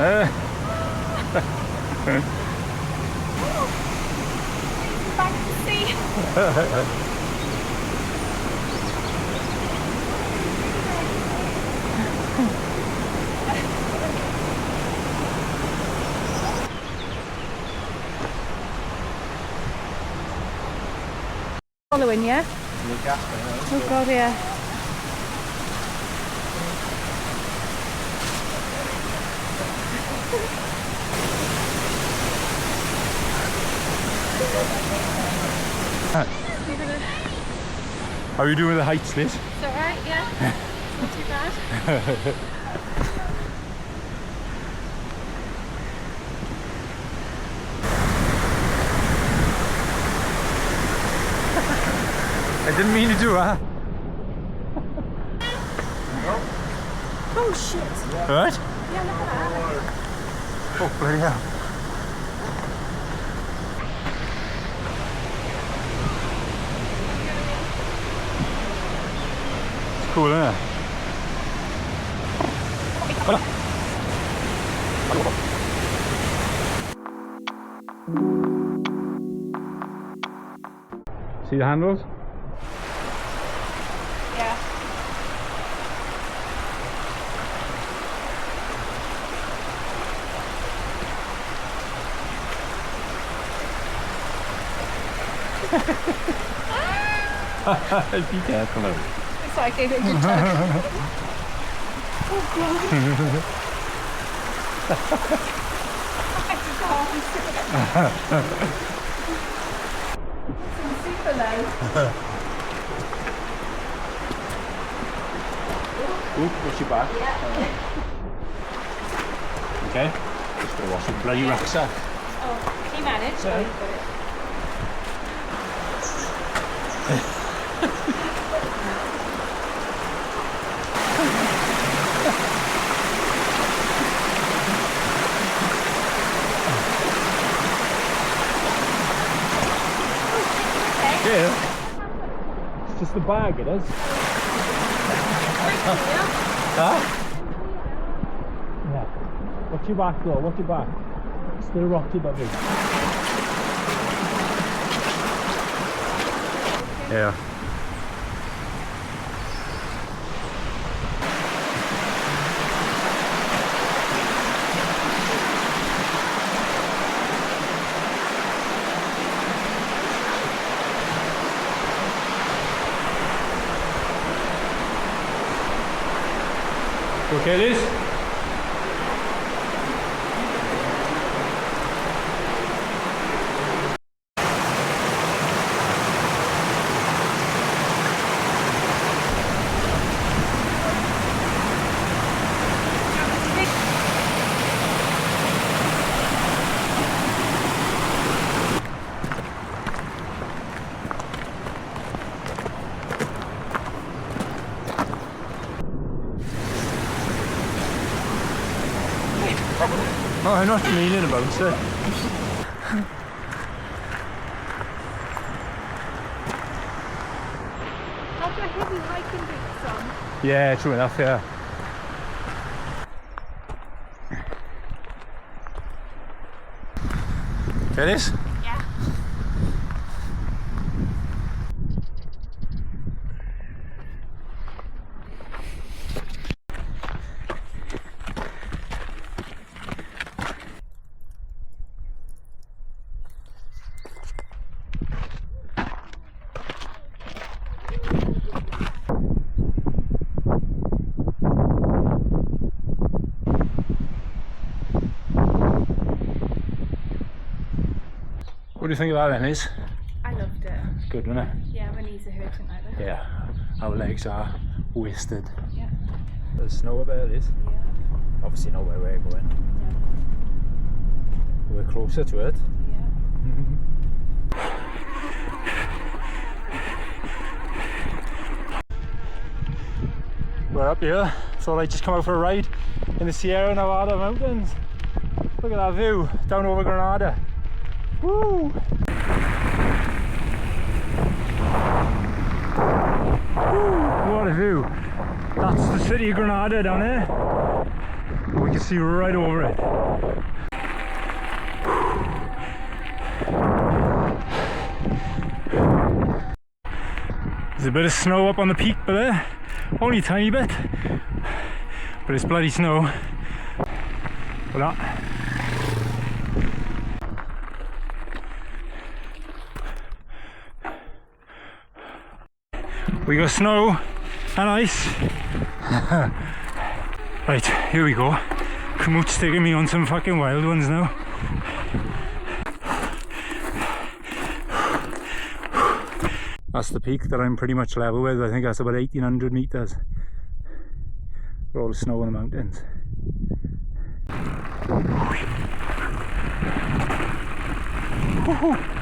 Back to sea. Following you? Oh god, yeah. How are you doing with the heights, Liz? It's alright, yeah. Not too bad. I didn't mean to do that. Oh shit. What? Yeah, look at that. Oh, bloody hell. It's cool, isn't it? Hola. See the handles? Yeah. Be careful. It's like a good tug. Oh god. Some super low. Ooh, what's your back? Yeah. Okay. Just gonna wash your bloody rucksack. Oh, can you manage? So, Oh, you've got it. Yeah. It's just the bag, it is. Huh? Yeah. Watch your back though, watch your back. Still rocky, baby. Yeah. Okay, Liz? No, I'm not meaning about it. Have your heavy hiking boots on. Yeah, true enough, yeah. Okay, Liz? Yeah. What do you think of that then, Liz? I loved it. It's good, isn't it? Yeah, my knees are hurting either. Yeah. Our legs are wasted. Yeah. There's snow up there, Liz. Yeah. Obviously not where we're going. No. We're closer to it. Yeah. We're up here. Thought I'd just come out for a ride in the Sierra Nevada mountains. Look at that view down over Granada. Woo! Woo! What a view! That's the city of Granada down there. We can see right over it. There's a bit of snow up on the peak but there, only a tiny bit, but it's bloody snow. Voilà. We got snow and ice. Right, here we go. Kamut's taking me on some fucking wild ones now. That's the peak that I'm pretty much level with. I think that's about 1800 meters for all the snow on the mountains. Woohoo!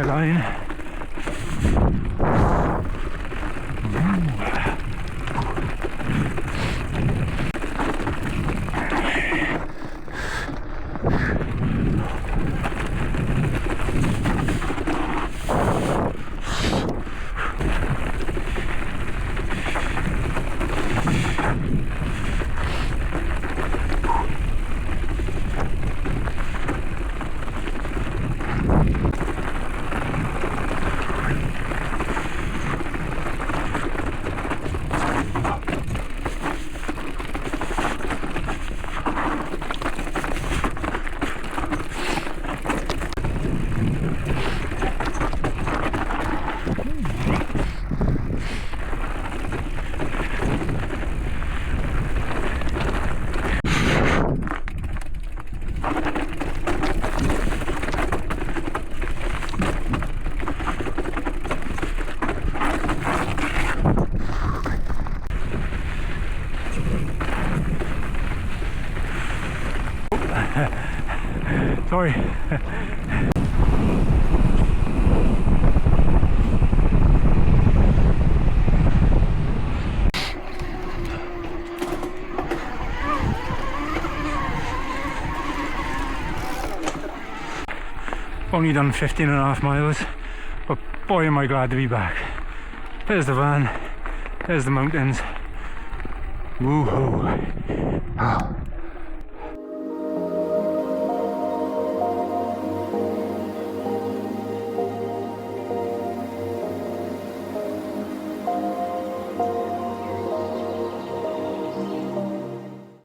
Line. Sorry. Only done 15.5 miles, but boy am I glad to be back. There's the van, there's the mountains. Woohoo!